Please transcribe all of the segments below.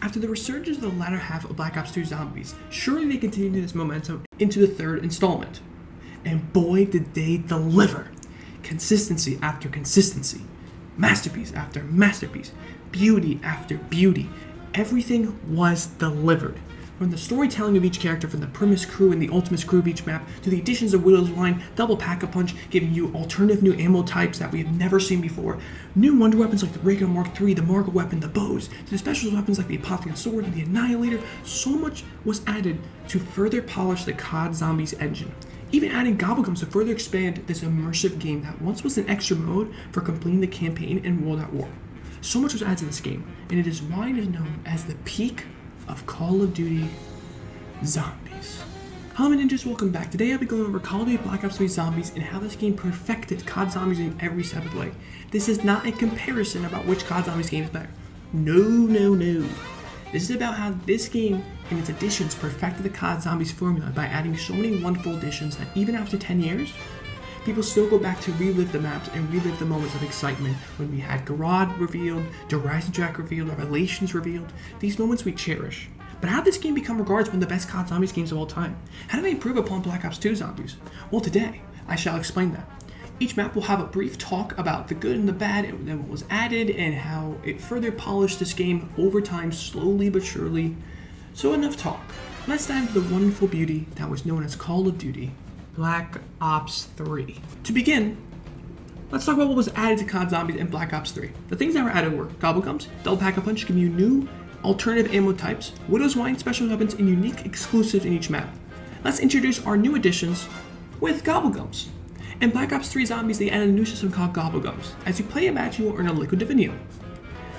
After the resurgence of the latter half of Black Ops 2 Zombies, surely they continued this momentum into the third installment. And boy did they deliver! Consistency after consistency, masterpiece after masterpiece, beauty after beauty. Everything was delivered. From the storytelling of each character, from the Primus crew and the Ultimus crew of each map, to the additions of Widow's Wine, Double Pack-a-Punch, giving you alternative new ammo types that we have never seen before, new wonder weapons like the Ray Gun Mark III, the Margo weapon, the bows, to the special weapons like the Apothecary Sword and the Annihilator. So much was added to further polish the COD Zombies engine. Even adding Gobblegums to further expand this immersive game that once was an extra mode for completing the campaign in World at War. So much was added to this game, and it is why it is known as the Peak of Call of Duty Zombies. Hello my ninjas, welcome back. Today I'll be going over Call of Duty Black Ops 3 Zombies and how this game perfected COD Zombies in every step of the way. This is not a comparison about which COD Zombies game is better. No. This is about how this game and its additions perfected the COD Zombies formula by adding so many wonderful additions that even after 10 years, people still go back to relive the maps and relive the moments of excitement when we had Gorod revealed, the Eisendrache revealed, Revelations revealed. These moments we cherish. But how did this game become regarded as one of the best COD Zombies games of all time? How did they improve upon Black Ops 2 Zombies? Well, today, I shall explain that. Each map will have a brief talk about the good and the bad and what was added and how it further polished this game over time, slowly but surely. So enough talk. Let's dive into the wonderful beauty that was known as Call of Duty Black Ops 3. To begin, let's talk about what was added to COD Zombies in Black Ops 3. The things that were added were Gobblegums, Double Pack-a-Punch, giving you new alternative ammo types, Widow's Wine, special weapons, and unique exclusives in each map. Let's introduce our new additions with Gobblegums. In Black Ops 3 Zombies, they added a new system called Gobblegums. As you play a match, you will earn a liquid divinity.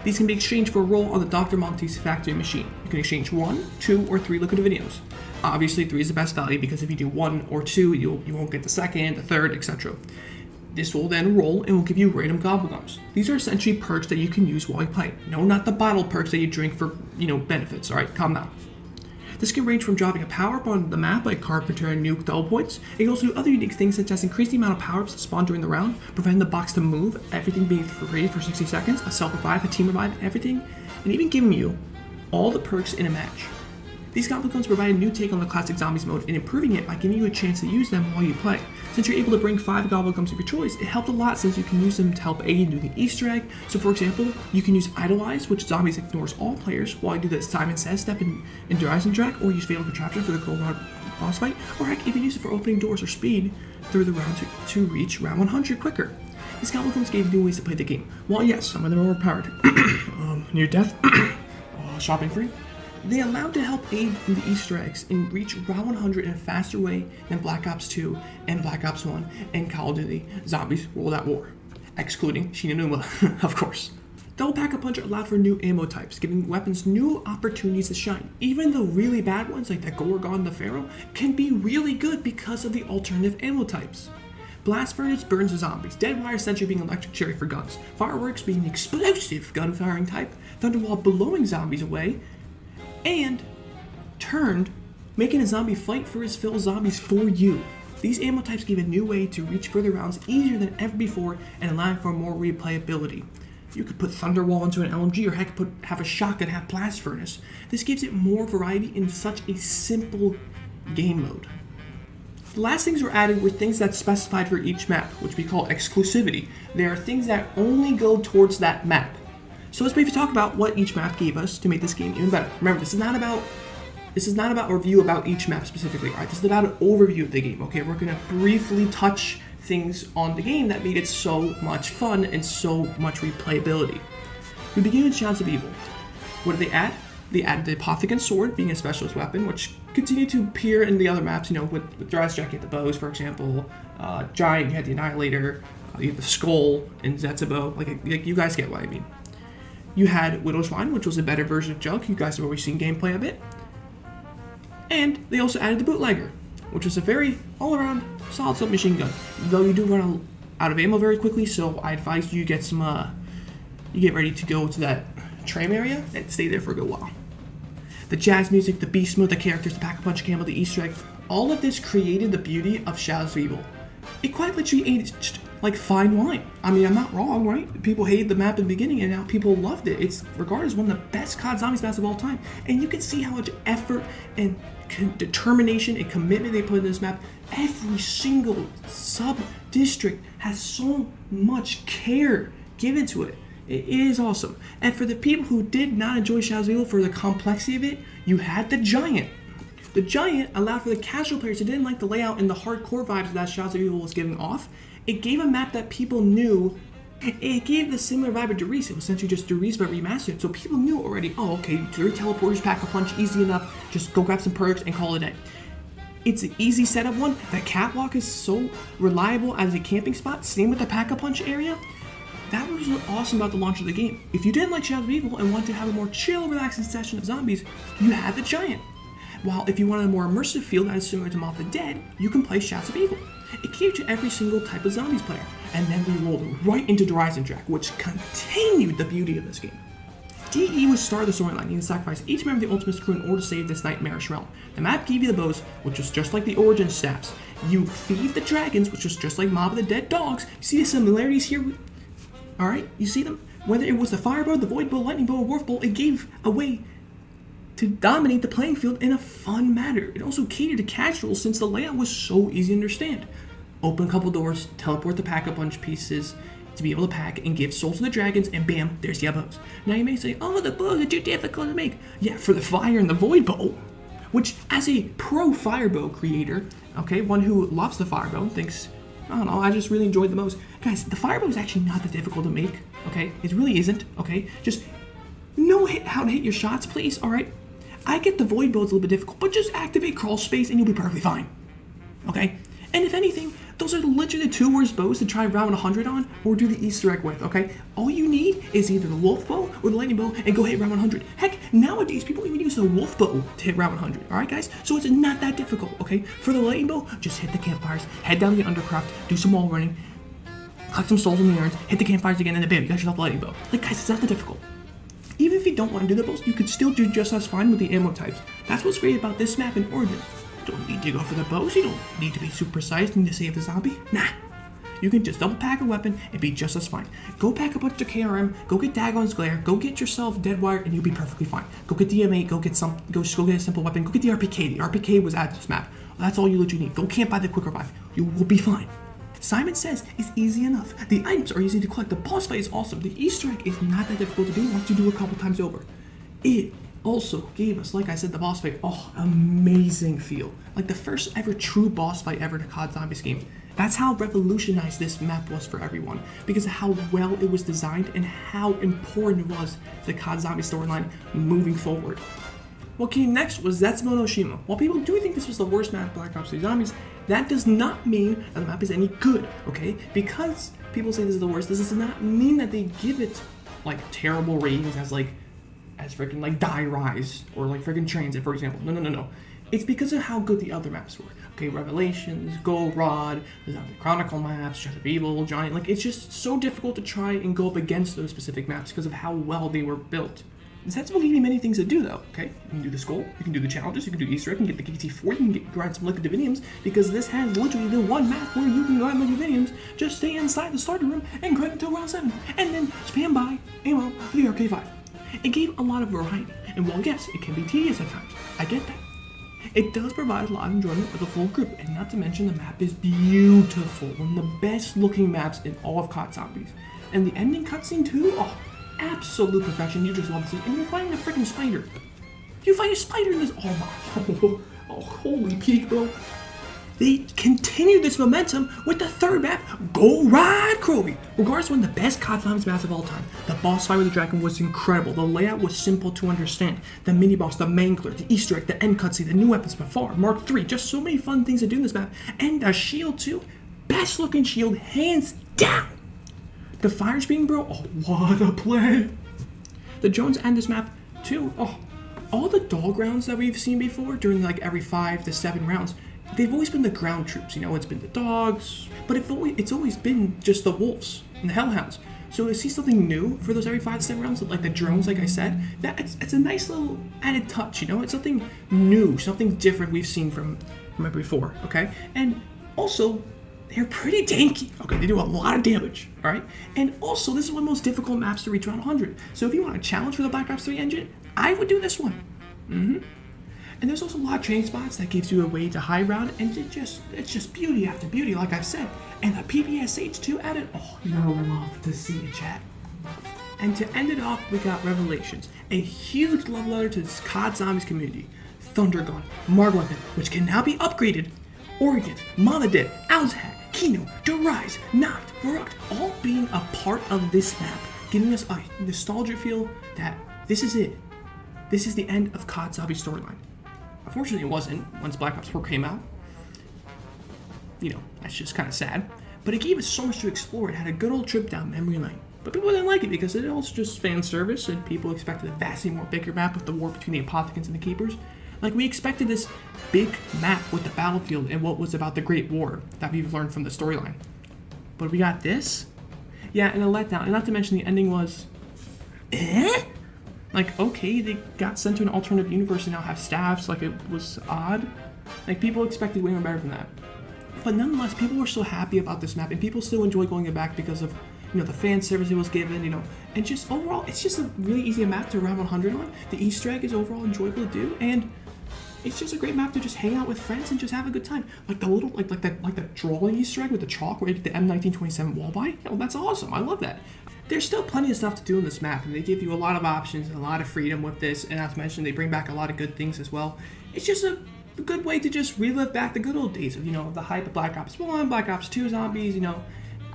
These can be exchanged for a roll on the Dr. Monte's factory machine. You can exchange 1, 2, or 3 liquid divinities. Obviously, 3 is the best value because if you do 1 or 2, you won't get the second, the third, etc. This will then roll and will give you random Gobblegums. These are essentially perks that you can use while you play. No, not the bottle perks that you drink for, benefits. Alright, calm down. This can range from dropping a power-up on the map like Carpenter and Nuke double points. It can also do other unique things such as increase the amount of power-ups that spawn during the round, preventing the box to move, everything being created for 60 seconds, a self-revive, a team revive, everything, and even giving you all the perks in a match. These Gobblegums provide a new take on the classic Zombies mode and improving it by giving you a chance to use them while you play. Since you're able to bring 5 Gobblegums of your choice, it helped a lot since you can use them to help aid in doing the Easter egg. So for example, you can use Idolize, which Zombies ignores all players, while you do the Simon Says step in Eisendrache, or use Fatal Contraption for the Gorod boss fight, or heck, even use it for opening doors or speed through the round to reach round 100 quicker. These Gobblegums gave new ways to play the game. While yes, some of them are overpowered, near death, shopping free, they allowed to help aid in the Easter eggs and reach round 100 in a faster way than Black Ops 2 and Black Ops 1 and Call of Duty Zombies World at War, excluding Shinanuma, of course. Double Pack-a-Punch allowed for new ammo types, giving weapons new opportunities to shine. Even the really bad ones like the Gorgon the Pharaoh can be really good because of the alternative ammo types. Blast Furnace burns the zombies, Dead Wire Sentry being electric cherry for guns, Fireworks being the explosive gun firing type, Thunderwall blowing zombies away, and Turned, making a zombie fight for his fill zombies for you. These ammo types give a new way to reach further rounds easier than ever before and allowing for more replayability. You could put Thunderwall into an LMG or heck have a shotgun have Blast Furnace. This gives it more variety in such a simple game mode. The last things were added were things that's specified for each map, which we call exclusivity. They are things that only go towards that map. So let's briefly talk about what each map gave us to make this game even better. Remember, this is not about a review about each map specifically, alright? This is about an overview of the game, okay? We're gonna briefly touch things on the game that made it so much fun and so much replayability. We begin with Shadows of Evil. What did they add? They added the Apothecary Sword being a specialist weapon, which continued to appear in the other maps, with Eisendrache, you had the bows, for example, Giant, you had the Annihilator, you had the Skull and Zetsubo, like you guys get what I mean. You had Widow's Wine, which was a better version of Junk. You guys have already seen gameplay of it. And they also added the Bootlegger, which was a very all-around solid submachine gun. Though you do run out of ammo very quickly, so I advise you get you get ready to go to that tram area and stay there for a good while. The jazz music, the beast mode, the characters, the Pack-a-Punch camo, the Easter egg, all of this created the beauty of Shadows of Evil. It quite literally aged like fine wine. I mean, I'm not wrong, right? People hated the map in the beginning, and now people loved it. It's regarded as one of the best COD Zombies maps of all time. And you can see how much effort and determination and commitment they put into this map. Every single sub-district has so much care given to it. It is awesome. And for the people who did not enjoy Shadows of Evil for the complexity of it, you had the Giant. The Giant allowed for the casual players who didn't like the layout and the hardcore vibes that Shadows of Evil was giving off. It gave a map that people knew. It gave the similar vibe of Derice. It was essentially just Derice but remastered. So people knew already, oh, okay, 3 teleporters, pack a punch, easy enough. Just go grab some perks and call it a day. It's an easy setup one. The catwalk is so reliable as a camping spot. Same with the pack-a-punch area. That was what's awesome about the launch of the game. If you didn't like Shadows of Evil and wanted to have a more chill, relaxing session of zombies, you had the Giant. While if you wanted a more immersive feel that is similar to Mob of the Dead, you can play Shadows of Evil. It catered to every single type of zombies player. And then we rolled right into Eisendrache, which continued the beauty of this game. DE was star of the storyline. You can sacrifice each member of the Ultimate's crew in order to save this nightmarish realm. The map gave you the bows, which was just like the Origin staffs. You feed the dragons, which was just like Mob of the Dead dogs. You see the similarities here? Alright, you see them? Whether it was the Fire Bow, the Void Bow, Lightning Bow, or Wolf Bow, it gave a way to dominate the playing field in a fun manner. It also catered to casuals since the layout was so easy to understand. Open a couple doors, teleport the pack-a-punch pieces to be able to pack and give souls to the dragons, and bam, there's your bows. Now you may say, oh, the bows are too difficult to make. Yeah, for the Fire and the Void Bow, which as a pro Fire Bow creator, okay, one who loves the Fire Bow, thinks, I don't know, I just really enjoyed the most. Guys, the Fire Bow is actually not that difficult to make, okay? It really isn't, okay? Just know how to hit your shots, please, all right? I get the Void Bow is a little bit difficult, but just activate crawl space and you'll be perfectly fine, okay? And if anything, those are literally the 2 worst bows to try round 100 on or do the Easter egg with, okay? All you need is either the Wolf Bow or the Lightning Bow and go hit round 100. Heck, nowadays people even use the Wolf Bow to hit round 100, all right, guys? So it's not that difficult, okay? For the Lightning Bow, just hit the campfires, head down to the Undercroft, do some wall running, collect some souls in the urns, hit the campfires again, and then bam, you got yourself a Lightning Bow. Like, guys, it's not that difficult. Even if you don't want to do the bows, you could still do just as fine with the ammo types. That's what's great about this map in Origin. You don't need to go for the bows, you don't need to be super precise and to save the zombie. Nah. You can just double pack a weapon and be just as fine. Go pack a bunch of KRM, go get Dagon's Glare, go get yourself Deadwire, and you'll be perfectly fine. Go get the M8, go get a simple weapon, go get the RPK. The RPK was at this map. That's all you literally need. Go camp by the quick revive. You will be fine. Simon Says it's easy enough. The items are easy to collect. The boss fight is awesome. The Easter egg is not that difficult to do once you do it a couple times over. It also gave us, like I said, the boss fight, amazing feel. Like the first ever true boss fight ever in a COD Zombies game. That's how revolutionized this map was for everyone, because of how well it was designed and how important it was to the COD Zombies storyline moving forward. What came next was Zetsubo no Shima. While people do think this was the worst map in Black Ops 3 Zombies, that does not mean that the map is any good, okay? Because people say this is the worst, this does not mean that they give it like terrible ratings as freaking like Die Rise or like freaking Transit, for example. No. It's because of how good the other maps were. Okay, Revelations, Gorod, the Chronicle maps, Shadows of Evil, Giant. Like, it's just so difficult to try and go up against those specific maps because of how well they were built. Zetsubo will give you many things to do, though, okay? You can do the Skull, you can do the challenges, you can do Easter egg, you can get the KT4, you can grind some Liquid Diviniums, because this has literally the one map where you can grind Liquid Diviniums, just stay inside the starter room and grind until round 7, and then spam by ammo for the RK5. It gave a lot of variety, and while yes, it can be tedious at times, I get that. It does provide a lot of enjoyment with a full group, and not to mention the map is beautiful, one of the best looking maps in all of COD Zombies. And the ending cutscene too, absolute perfection, you just love to see. And you're fighting a freaking spider. You fight a spider in this, holy peak, bro. They continue this momentum with the third map, Gorod Krovi. Regardless, one of the best COD Zombies maps of all time. The boss fight with the dragon was incredible. The layout was simple to understand. The mini boss, the mangler, the Easter egg, the end cutscene, the new weapons before, Mark III, just so many fun things to do in this map. And the shield too, best looking shield, hands down. The fire speeding, bro, what a play. The drones and this map too, all the dog rounds that we've seen before during like every 5 to 7 rounds, they've always been the ground troops, you know, it's been the dogs, but it's always been just the wolves and the hellhounds. So to see something new for those every 5 to 7 rounds, like the drones, like I said, it's a nice little added touch, you know, it's something new, something different we've seen from it before, okay? And also, they're pretty tanky. Okay, they do a lot of damage, all right? And also, this is one of the most difficult maps to reach around 100. So if you want a challenge for the Black Ops 3 engine, I would do this one. And there's also a lot of training spots that gives you a way to high ground, and it's just beauty after beauty, like I've said. And the PPSH2 added, oh, you're gonna love to see it, chat. And to end it off, we got Revelations, a huge love letter to this COD Zombies community. Thundergun, Margweapon, which can now be upgraded, Oregon, Monadid, Alzhag, Kino, Derise, Noct, Verruct, all being a part of this map, giving us a nostalgia feel that this is it. This is the end of COD Zombie storyline. Unfortunately, it wasn't once Black Ops 4 came out. You know, that's just kind of sad. But it gave us so much to explore. It had a good old trip down memory lane. But people didn't like it because it was just fan service, and people expected a vastly more bigger map with the war between the Apothicons and the Keepers. Like, we expected this big map with the battlefield and what was about the Great War that we've learned from the storyline. But we got this? Yeah, and a letdown. And not to mention the ending was... Like, okay, they got sent to an alternative universe and now have staffs. Like, it was odd. Like, people expected way more better than that. But nonetheless, people were so happy about this map, and people still enjoy going back because of, you know, the fan service it was given, you know, and just overall, it's just a really easy map to round 100 on. The Easter egg is overall enjoyable to do, and it's just a great map to just hang out with friends and just have a good time. Like the little, like the drawing Easter egg with the chalk where you get the M1927 wall buy. Oh, that's awesome. I love that. There's still plenty of stuff to do in this map, and they give you a lot of options and a lot of freedom with this, and as mentioned, they bring back a lot of good things as well. It's just a good way to just relive back the good old days of, you know, the hype of Black Ops 1, Black Ops 2 Zombies, you know,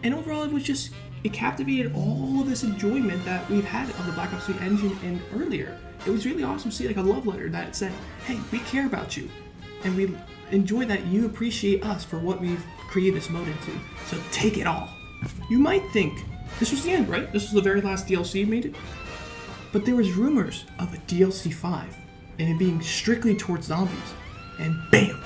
and overall it captivated all of this enjoyment that we've had of the Black Ops 3 engine and earlier. It was really awesome to see like a love letter that said, hey, we care about you, and we enjoy that you appreciate us for what we've created this mode into, so take it all. You might think this was the end, right? This was the very last DLC made it. But there was rumors of a DLC 5 and it being strictly towards zombies. And bam!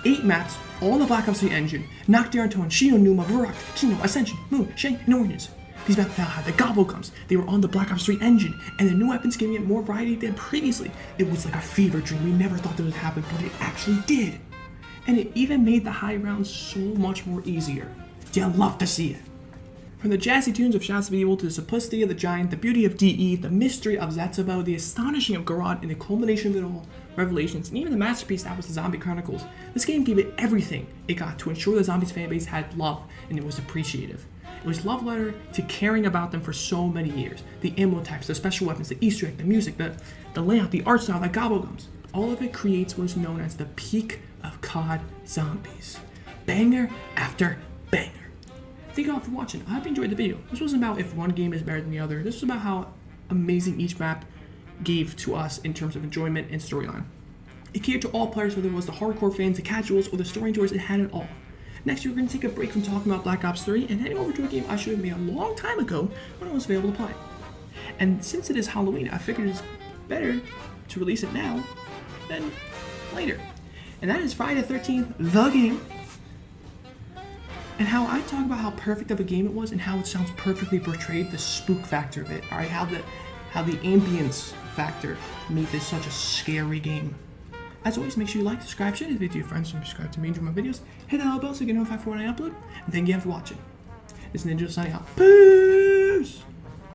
8 maps, all in the Black Ops 3 engine. Noct, Darantone, Shino, Numa, Verruct, Kino, Ascension, Moon, Shang, and Ordnance. These maps now had the Gobblegums. They were on the Black Ops 3 engine, and the new weapons giving it more variety than previously. It was like a fever dream. We never thought that would happen, but it actually did. And it even made the high rounds so much more easier. You'll love to see it. From the jazzy tunes of Shots of Evil to the simplicity of the Giant, the beauty of DE, the mystery of Zatsubo, the astonishing of Gorod, and the culmination of it all, Revelations, and even the masterpiece that was the Zombie Chronicles, this game gave it everything it got to ensure the Zombies fanbase had love and it was appreciative. It was love letter to caring about them for so many years. The ammo types, the special weapons, the Easter egg, the music, the layout, the art style, the Gobblegums. All of it creates what is known as the Peak of COD Zombies. Banger after banger. Thank you all for watching. I hope you enjoyed the video. This wasn't about if one game is better than the other. This was about how amazing each map gave to us in terms of enjoyment and storyline. It catered to all players, whether it was the hardcore fans, the casuals, or the story enjoyers. It had it all. Next, we're going to take a break from talking about Black Ops 3 and heading over to a game I should have made a long time ago when it was available to play. And since it is Halloween, I figured it's better to release it now than later. And that is Friday the 13th, the game. And how I talk about how perfect of a game it was and how it sounds perfectly portrayed, the spook factor of it, alright? How the ambience factor made this such a scary game. As always, make sure you like, subscribe, share this video to your friends, subscribe to me and enjoy my videos, hit that bell so you get notified for when I upload, and thank you again for watching. This is Ninjadilz signing out. Peace!